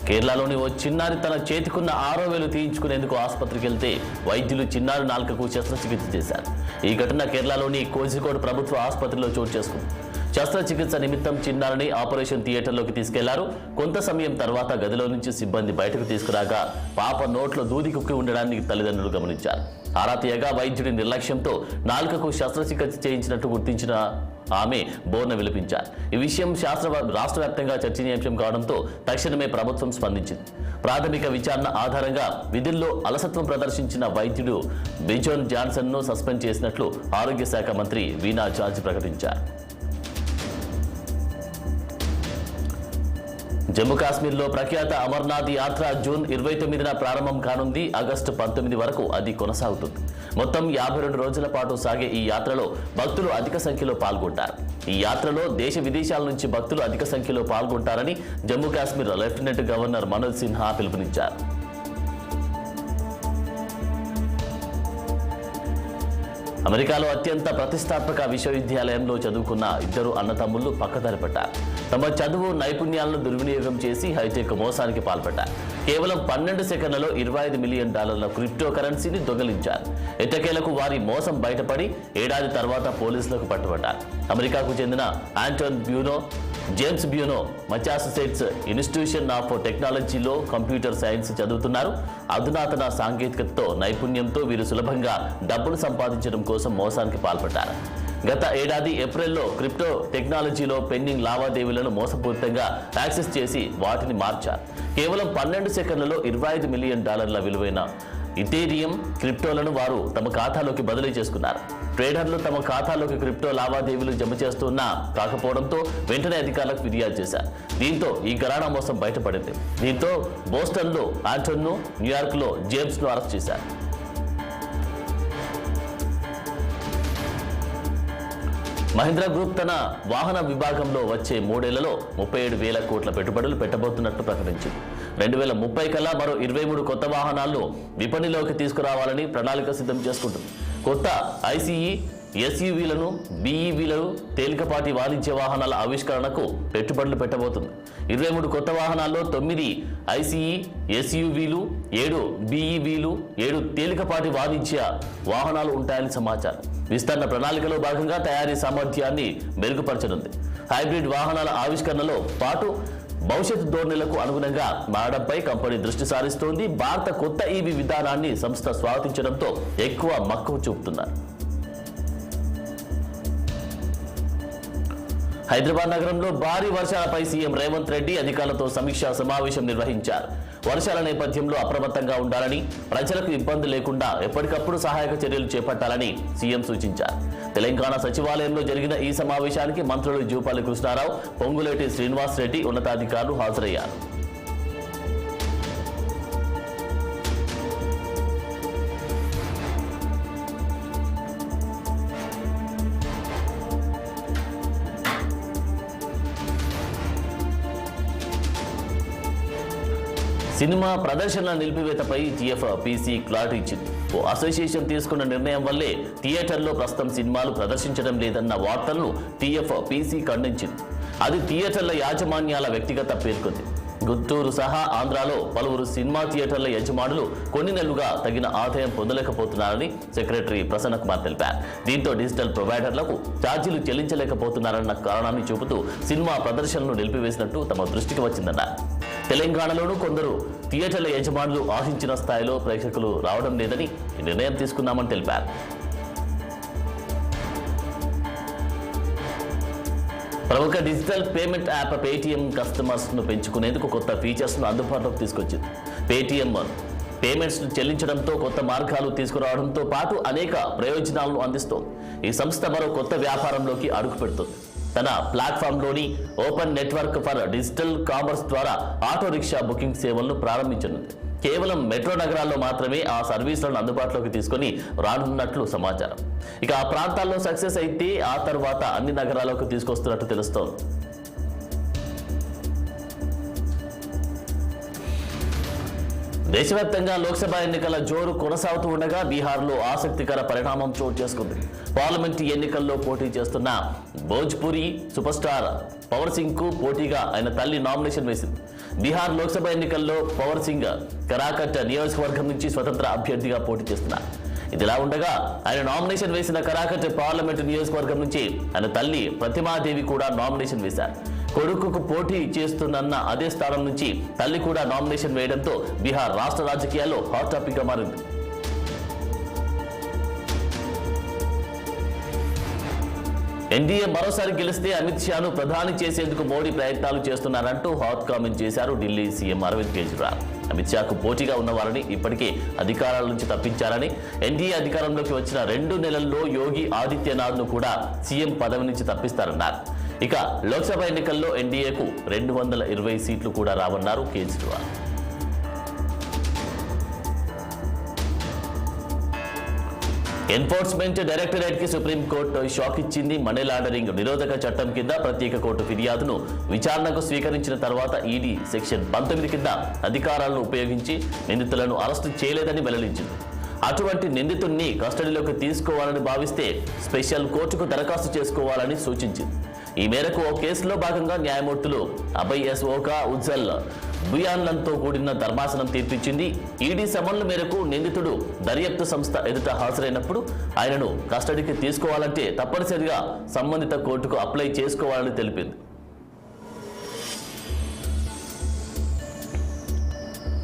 కేరళలోని ఓ చిన్నారి తన చేతికున్న 6వ వేలు తీయించుకునేందుకు ఆసుపత్రికి వెళ్తే వైద్యులు చిన్నారి నాలుకకు శస్త్రచికిత్స చేశారు. ఈ ఘటన కేరళలోని కోజికోడ్ ప్రభుత్వ ఆసుపత్రిలో చోటు చేసుకుంది. శస్త్రచికిత్స నిమిత్తం చిన్నారిని ఆపరేషన్ థియేటర్లోకి తీసుకెళ్లారు. కొంత సమయం తర్వాత గదిలో నుంచి సిబ్బంది బయటకు తీసుకురాగా పాప నోట్లో దూది కుక్కి ఉండడాన్ని తల్లిదండ్రులు గమనించారు. ఆరా తీయగా వైద్యుడి నిర్లక్ష్యంతో నాలుకకు శస్త్రచికిత్స చేయించినట్టు గుర్తించిన ఆమె బోర్న విలపించారు. ఈ విషయం రాష్ట్ర వ్యాప్తంగా చర్చనీయాంశం కావడంతో తక్షణమే ప్రభుత్వం స్పందించింది. ప్రాథమిక విచారణ ఆధారంగా విధుల్లో అలసత్వం ప్రదర్శించిన వైద్యుడు బిజోన్ జాన్సన్ను సస్పెండ్ చేసినట్లు ఆరోగ్య శాఖ మంత్రి వీణా జార్జ్ ప్రకటించారు. జమ్మూ కాశ్మీర్లో ప్రఖ్యాత అమర్నాథ్ యాత్ర జూన్ 29న ప్రారంభం కానుంది. ఆగస్టు 19 వరకు అది కొనసాగుతుంది. మొత్తం 52 రోజుల పాటు సాగే ఈ యాత్రలో భక్తులు అధిక సంఖ్యలో పాల్గొంటారు. ఈ యాత్రలో దేశ విదేశాల నుంచి భక్తులు అధిక సంఖ్యలో పాల్గొంటారని జమ్మూ కాశ్మీర్ లెఫ్టినెంట్ గవర్నర్ మనోజ్ సిన్హా పిలుపునిచ్చారు. అమెరికాలో అత్యంత ప్రతిష్టాత్మక విశ్వవిద్యాలయంలో చదువుకున్న ఇద్దరు అన్నతమ్ముళ్లు పక్కదారి పట్టారు. తమ చదువు నైపుణ్యాలను దుర్వినియోగం చేసి హైటెక్ మోసానికి పాల్పడ్డారు. కేవలం 12 సెకండ్లలో $25 మిలియన్ క్రిప్టో కరెన్సీని దొంగిలించారు. ఎట్టకేలకు వారి మోసం బయటపడి ఏడాది తర్వాత పోలీసులకు పట్టుబడ్డారు. అమెరికాకు చెందిన Anton Bueno, James Bueno Massachusetts Institution of టెక్నాలజీలో కంప్యూటర్ సైన్స్ చదువుతున్నారు. అధునాతన సాంకేతికతతో నైపుణ్యంతో వీరు సులభంగా డబ్బులు సంపాదించడం కోసం మోసానికి పాల్పడ్డారు. గత ఏడాది ఏప్రిల్లో క్రిప్టో టెక్నాలజీలో పెండింగ్ లావాదేవీలను మోసపూరితంగా యాక్సెస్ చేసి వాటిని మార్చారు. కేవలం 12 సెకండ్లలో $25 మిలియన్ విలువైన ఇథేరియం క్రిప్టోలను వారు తమ ఖాతాలోకి బదిలీ చేసుకున్నారు. ట్రేడర్లు తమ ఖాతాలోకి క్రిప్టో లావాదేవీలు జమ చేస్తున్నా కాకపోవడంతో వెంటనే అధికారులకు ఫిర్యాదు చేశారు. దీంతో ఈ ఘరానా మోసం బయటపడింది. దీంతో బోస్టన్లో ఆంటోన్ను, న్యూయార్క్లో జేమ్స్ను అరెస్ట్ చేశారు. మహీంద్రా గ్రూప్ తన వాహన విభాగంలో వచ్చే 3 ఏళ్లలో 37,000 కోట్ల పెట్టుబడులు పెట్టబోతున్నట్టు ప్రకటించింది. 2030 కల్లా మరో 23 కొత్త వాహనాలను విపణిలోకి తీసుకురావాలని ప్రణాళిక సిద్ధం చేసుకుంటుంది. కొత్త ఐసీఈ ఎస్యూవీలను, బీఈవీలను, తేలికపాటి వాణిజ్య వాహనాల ఆవిష్కరణకు పెట్టుబడులు పెట్టబోతుంది. 23 కొత్త వాహనాల్లో 9 ఐసీఈ ఎస్యూవీలు, 7 బీఈవీలు, 7 తేలికపాటి వాణిజ్య వాహనాలు ఉంటాయని సమాచారం. విస్తరణ ప్రణాళికలో భాగంగా తయారీ సామర్థ్యాన్ని మెరుగుపరచనుంది. హైబ్రిడ్ వాహనాల ఆవిష్కరణలో పాటు భవిష్యత్ ధోరణులకు అనుగుణంగా మారడంపై కంపెనీ దృష్టి సారిస్తోంది. భారత కొత్త ఈవీ విధానాన్ని సంస్థ స్వాగతించడంతో ఎక్కువ మక్కువ చూపుతున్నారు. హైదరాబాద్ నగరంలో భారీ వర్షాలపై సీఎం రేవంత్ రెడ్డి అధికారులతో సమీక్షా సమావేశం నిర్వహించారు. వర్షాల నేపథ్యంలో అప్రమత్తంగా ఉండాలని, ప్రజలకు ఇబ్బంది లేకుండా ఎప్పటికప్పుడు సహాయక చర్యలు చేపట్టాలని సీఎం సూచించారు. తెలంగాణ సచివాలయంలో జరిగిన ఈ సమావేశానికి మంత్రులు జూపల్లి కృష్ణారావు, పొంగులేటి శ్రీనివాస్ రెడ్డి ఉన్నతాధికారులు హాజరయ్యారు. సినిమా ప్రదర్శనల నిలిపివేతపై టీఎఫ్పీసీ క్లారిటీ ఇచ్చింది. ఓ అసోసియేషన్ తీసుకున్న నిర్ణయం వల్లే థియేటర్లో ప్రస్తుతం సినిమాలు ప్రదర్శించడం లేదన్న వార్తలను టీఎఫ్పీసీ ఖండించింది. అది థియేటర్ల యాజమాన్యాల వ్యక్తిగత పేర్కొంది. గుంటూరు సహా ఆంధ్రాలో పలువురు సినిమా థియేటర్ల యజమానులు కొన్ని నెలలుగా తగిన ఆదాయం పొందలేకపోతున్నారని సెక్రటరీ ప్రసన్న కుమార్ తెలిపారు. దీంతో డిజిటల్ ప్రొవైడర్లకు ఛార్జీలు చెల్లించలేకపోతున్నారన్న కారణాన్ని చూపుతూ సినిమా ప్రదర్శనలు నిలిపివేసినట్టు తమ దృష్టికి వచ్చిందన్నారు. తెలంగాణలోనూ కొందరు థియేటర్ల యజమానులు ఆశించిన స్థాయిలో ప్రేక్షకులు రావడం లేదని ఈ నిర్ణయం తీసుకున్నామని తెలిపారు. ప్రముఖ డిజిటల్ పేమెంట్ యాప్ పేటీఎం కస్టమర్స్ను పెంచుకునేందుకు కొత్త ఫీచర్స్ను అందుబాటులోకి తీసుకొచ్చింది. పేటీఎం పేమెంట్స్ చెల్లించడంతో కొత్త మార్గాలు తీసుకురావడంతో పాటు అనేక ప్రయోజనాలను అందిస్తోంది. ఈ సంస్థ మరో కొత్త వ్యాపారంలోకి అడుగు పెడుతుంది. తన ప్లాట్ఫామ్లోని open network for digital commerce ద్వారా ఆటో రిక్షా బుకింగ్ సేవలను ప్రారంభించనుంది. కేవలం మెట్రో నగరాల్లో మాత్రమే ఆ సర్వీసులను అందుబాటులోకి తీసుకొని రానున్నట్లు సమాచారం. ఇక ఆ ప్రాంతాల్లో సక్సెస్ అయితే ఆ తర్వాత అన్ని నగరాలకు తీసుకొస్తున్నట్టు తెలుస్తోంది. దేశవ్యాప్తంగా లోక్సభ ఎన్నికల జోరు కొనసాగుతూ ఉండగా బీహార్లో ఆసక్తికర పరిణామం చోటు చేసుకుంది. పార్లమెంటు ఎన్నికల్లో పోటీ చేస్తున్న Bhojpuri super star power Singh కు పోటీగా ఆయన తల్లి నామినేషన్ వేసింది. బీహార్ లోక్సభ ఎన్నికల్లో పవర్ సింగ్ కరాకట్ నియోజకవర్గం నుంచి స్వతంత్ర అభ్యర్థిగా పోటీ చేస్తున్నారు. ఇదిలా ఉండగా ఆయన నామినేషన్ వేసిన కరాకట్ పార్లమెంటు నియోజకవర్గం నుంచి ఆయన తల్లి ప్రతిమాదేవి కూడా నామినేషన్ వేశారు. కొడుకుకు పోటీ చేస్తున్న అదే స్థానం నుంచి తల్లి కూడా నామినేషన్ వేయడంతో బీహార్ రాష్ట్ర రాజకీయాల్లో హాట్ టాపిక్ గా మారింది. ఎన్డీఏ మరోసారి గెలిస్తే అమిత్ షాను ప్రధాని చేసేందుకు మోడీ ప్రయత్నాలు చేస్తున్నారంటూ హాట్ కామెంట్ చేశారు ఢిల్లీ సీఎం అరవింద్ కేజ్రీవాల్. అమిత్ షాకు పోటీగా ఉన్న వారిని ఇప్పటికే అధికారాల నుంచి తప్పించారని, ఎన్డీఏ అధికారంలోకి వచ్చిన 2 నెలల్లో యోగి ఆదిత్యనాథ్ను కూడా సీఎం పదవి నుంచి తప్పిస్తారన్నారు. ఇక లోక్సభ ఎన్నికల్లో ఎన్డీఏకు 220 సీట్లు కూడా రావన్నారు కేజ్రీవాల్. ఎన్ఫోర్స్మెంట్ డైరెక్టరేట్ కి సుప్రీంకోర్టు షాక్ ఇచ్చింది. మనీ లాండరింగ్ నిరోధక చట్టం కింద ప్రత్యేక కోర్టు ఫిర్యాదును విచారణకు స్వీకరించిన తర్వాత ఈడీ సెక్షన్ 19 కింద అధికారాలను ఉపయోగించి నిందితులను అరెస్టు చేయలేదని వెల్లడించింది. అటువంటి నిందితుడిని కస్టడీలోకి తీసుకోవాలని భావిస్తే స్పెషల్ కోర్టుకు దరఖాస్తు చేసుకోవాలని సూచించింది. ఈ మేరకు ఓ కేసులో భాగంగా న్యాయమూర్తులు అభయ్ ఎస్ ఓకా, ఉజ్జల్ బుయాన్లతో కూడిన ధర్మాసనం తీర్పిచ్చింది. ఈడీ సమన్ల మేరకు నిందితుడు దర్యాప్తు సంస్థ ఎదుట హాజరైనప్పుడు ఆయనను కస్టడీకి తీసుకోవాలంటే తప్పనిసరిగా సంబంధిత కోర్టుకు అప్లై చేసుకోవాలని తెలిపింది.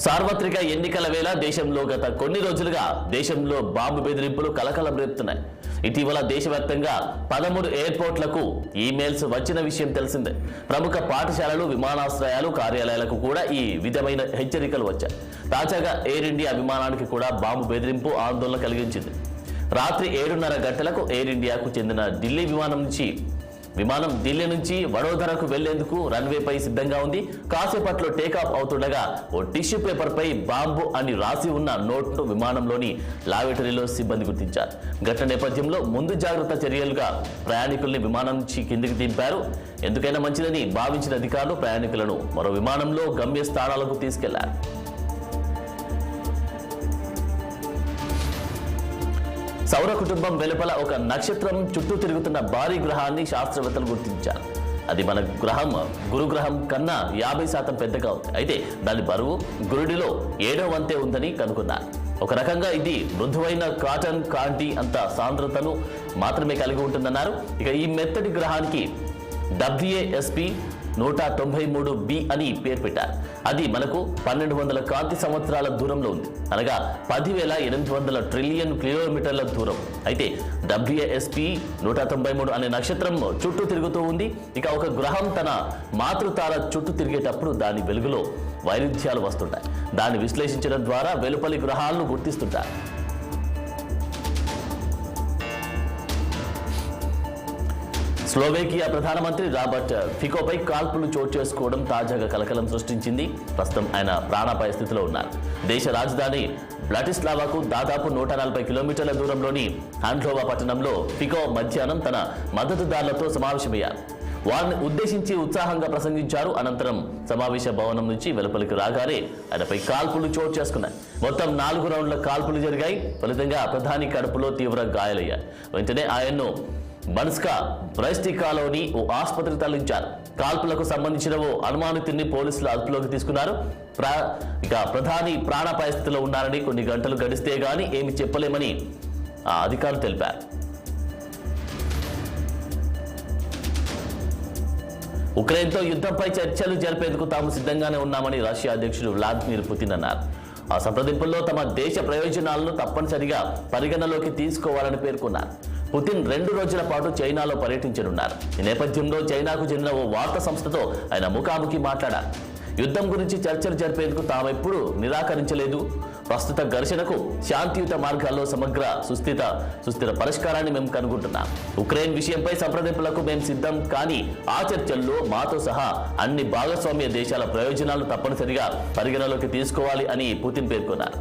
సార్వత్రిక ఎన్నికల వేళ దేశంలో గత కొన్ని రోజులుగా దేశంలో బాంబు బెదిరింపులు కలకలం రేపుతున్నాయి. ఇటీవల దేశవ్యాప్తంగా 13 ఎయిర్పోర్ట్లకు ఈమెయిల్స్ వచ్చిన విషయం తెలిసిందే. ప్రముఖ పాఠశాలలు, విమానాశ్రయాలు, కార్యాలయాలకు కూడా ఈ విధమైన హెచ్చరికలు వచ్చాయి. తాజాగా ఎయిర్ ఇండియా విమానానికి కూడా బాంబు బెదిరింపు ఆందోళన కలిగించింది. రాత్రి 7:30 గంటలకు ఎయిర్ ఇండియాకు చెందిన విమానం ఢిల్లీ నుంచి వడోదరకు వెళ్లేందుకు రన్వేపై సిద్ధంగా ఉంది. కాసేపట్లో టేకాఫ్ అవుతుండగా ఓ టిష్యూ పేపర్ పై బాంబు అని రాసి ఉన్న నోట్ను విమానంలోని లాబొరేటరీలో సిబ్బంది గుర్తించారు. ఘటన నేపథ్యంలో ముందు జాగ్రత్త చర్యలుగా ప్రయాణికుల్ని విమానం నుంచి కిందికి దింపారు. ఎందుకైనా మంచిదని భావించిన అధికారులు ప్రయాణికులను మరో విమానంలో గమ్యస్థానాలకు తీసుకెళ్లారు. సౌర కుటుంబం వెలుపల ఒక నక్షత్రం చుట్టూ తిరుగుతున్న భారీ గ్రహాన్ని శాస్త్రవేత్తలు గుర్తించారు. అది మన గ్రహం గురుగ్రహం కన్నా 50% పెద్దగా ఉంది. అయితే దాని బరువు గురుడిలో 7వ వంతే ఉందని కనుగొన్నారు. ఒక రకంగా ఇది మృదువైన కాటన్ కాంతి అంత సాంద్రతను మాత్రమే కలిగి ఉంటుందన్నారు. ఇక ఈ మెత్తటి గ్రహానికి WASP 193b అని పేరు పెట్టారు. అది మనకు 1200 కాంతి సంవత్సరాల దూరంలో ఉంది, అనగా 10,800 ట్రిలియన్ కిలోమీటర్ల దూరం. అయితే WASP 193 అనే నక్షత్రం చుట్టూ తిరుగుతూ ఉంది. ఇక ఒక గ్రహం తన మాతృతార చుట్టూ తిరిగేటప్పుడు దాని వెలుగులో వైరుధ్యాలు వస్తుంటాయి. దాన్ని విశ్లేషించడం ద్వారా వెలుపలి గ్రహాలను గుర్తిస్తుంటారు. స్లోవేకియా ప్రధానమంత్రి రాబర్ట్ ఫికోపై కాల్పులు చోటు చేసుకోవడం తాజాగా కలకలం సృష్టించింది. ప్రస్తుతం ఆయన ప్రాణాపాయ స్థితిలో ఉన్నారు. దేశ రాజధాని బ్రాటిస్లావాకు దాదాపు 140 కిలోమీటర్ల దూరంలోని హాండ్లోవా పట్టణంలో ఫికో మధ్యాహ్నం తన మద్దతుదారులతో సమావేశమయ్యారు. వారిని ఉద్దేశించి ఉత్సాహంగా ప్రసంగించారు. అనంతరం సమావేశ భవనం నుంచి వెలుపలికి రాగానే ఆయనపై కాల్పులు చోటు చేసుకున్నాయి. మొత్తం 4 రౌండ్ల కాల్పులు జరిగాయి. ఫలితంగా ప్రధాని కడుపులో తీవ్ర గాయాలయ్యాయి. వెంటనే ఆయన్ను బన్స్కా బ్రైస్టికాలోని ఓ ఆసుపత్రికి తరలించారు. కాల్పులకు సంబంధించిన ఓ అనుమానితుడిని పోలీసులు అదుపులోకి తీసుకున్నారు. ఇక ప్రధాని ప్రాణాపాయ స్థితిలో ఉన్నారని, కొన్ని గంటలు గడిస్తే గానీ ఏమి చెప్పలేమని అధికారులు తెలిపారు. ఉక్రెయిన్తో యుద్ధంపై చర్చలు జరిపేందుకు తాము సిద్ధంగానే ఉన్నామని రష్యా అధ్యక్షుడు వ్లాదిమిర్ పుతిన్ అన్నారు. ఆ సంప్రదింపుల్లో తమ దేశ ప్రయోజనాలను తప్పనిసరిగా పరిగణలోకి తీసుకోవాలని పేర్కొన్నారు. పుతిన్ 2 రోజుల పాటు చైనాలో పర్యటించనున్నారు. ఈ నేపథ్యంలో చైనాకు చెందిన ఓ వార్తా సంస్థతో ఆయన ముఖాముఖి మాట్లాడారు. యుద్ధం గురించి చర్చలు జరిపేందుకు తామెప్పుడు నిరాకరించలేదు. ప్రస్తుత ఘర్షణకు శాంతియుత మార్గాల్లో సమగ్ర సుస్థిర పరిష్కారాన్ని మేము కనుగొంటున్నాం. ఉక్రెయిన్ విషయంపై సంప్రదింపులకు మేము సిద్ధం, కానీ ఆ చర్చల్లో మాతో సహా అన్ని భాగస్వామ్య దేశాల ప్రయోజనాలు తప్పనిసరిగా పరిగణలోకి తీసుకోవాలి అని పుతిన్ పేర్కొన్నారు.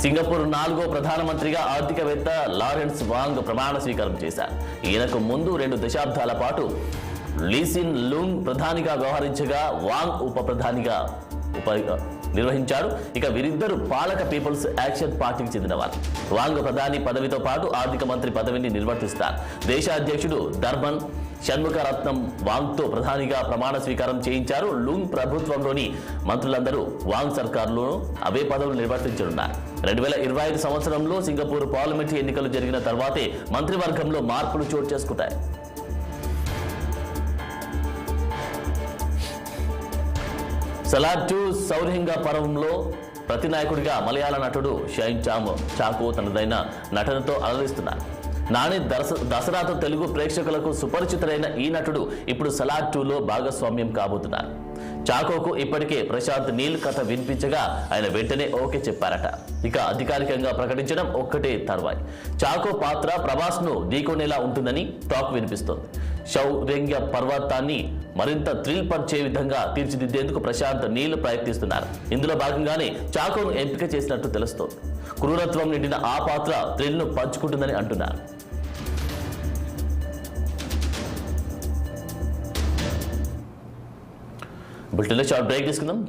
సింగపూర్ 4వ ప్రధానమంత్రిగా ఆర్థికవేత్త లారెన్స్ వాంగ్ ప్రమాణ స్వీకారం చేశారు. ఈయనకు ముందు 2 దశాబ్దాల పాటు లీసిన్ లూంగ్ ప్రధానిగా వ్యవహరించగా వాంగ్ ఉప ప్రధానిగా నిర్వహించాడు. ఇక వీరిద్దరు పాలక పీపుల్స్ యాక్షన్ పార్టీకి చెందినవారు. వాంగ్ ప్రధాని పదవితో పాటు ఆర్థిక మంత్రి పదవిని నిర్వర్తిస్తారు. దేశ అధ్యక్షుడు ధర్మన్ షణ్ముఖరత్నం వాంగ్తో ప్రధానిగా ప్రమాణ స్వీకారం చేయించారు. లూంగ్ ప్రభుత్వంలోని మంత్రులందరూ వాంగ్ సర్కారులోనూ అవే పదవులు నిర్వర్తించనున్నారు. 2025 సంవత్సరంలో సింగపూర్ పార్లమెంటు ఎన్నికలు జరిగిన తర్వాతే మంత్రివర్గంలో మార్పులు చోటు చేసుకుంటాయి. సలార్ 2 సౌరహింగ పర్వంలో ప్రతినాయకుడిగా మలయాళ నటుడు షైన్ చాకో తనదైన నటనతో అలరిస్తున్నారు. నాని దసరాతో తెలుగు ప్రేక్షకులకు సుపరిచితులైన ఈ నటుడు ఇప్పుడు సలార్ 2లో భాగస్వామ్యం కాబోతున్నారు. చాకోకు ఇప్పటికే ప్రశాంత్ నీల్ కథ వినిపించగా ఆయన వెంటనే ఓకే చెప్పారట. ఇక అధికారికంగా ప్రకటించడం ఒక్కటే తర్వాయి. చాకో పాత్ర ప్రభాస్ను ఢీకొనేలా ఉంటుందని టాక్ వినిపిస్తోంది. శౌర్యంగ పర్వతాన్ని మరింత థ్రిల్ పరిచే విధంగా తీర్చిదిద్దేందుకు ప్రశాంత్ నీల్ ప్రయత్నిస్తున్నారు. ఇందులో భాగంగానే చాకోను ఎంపిక చేసినట్టు తెలుస్తోంది. క్రూరత్వం నిండిన ఆ పాత్ర థ్రిల్ను పంచుకుంటుందని అంటున్నారు. బులెటిన్లో షార్ట్ బ్రేక్ తీసుకుందాం.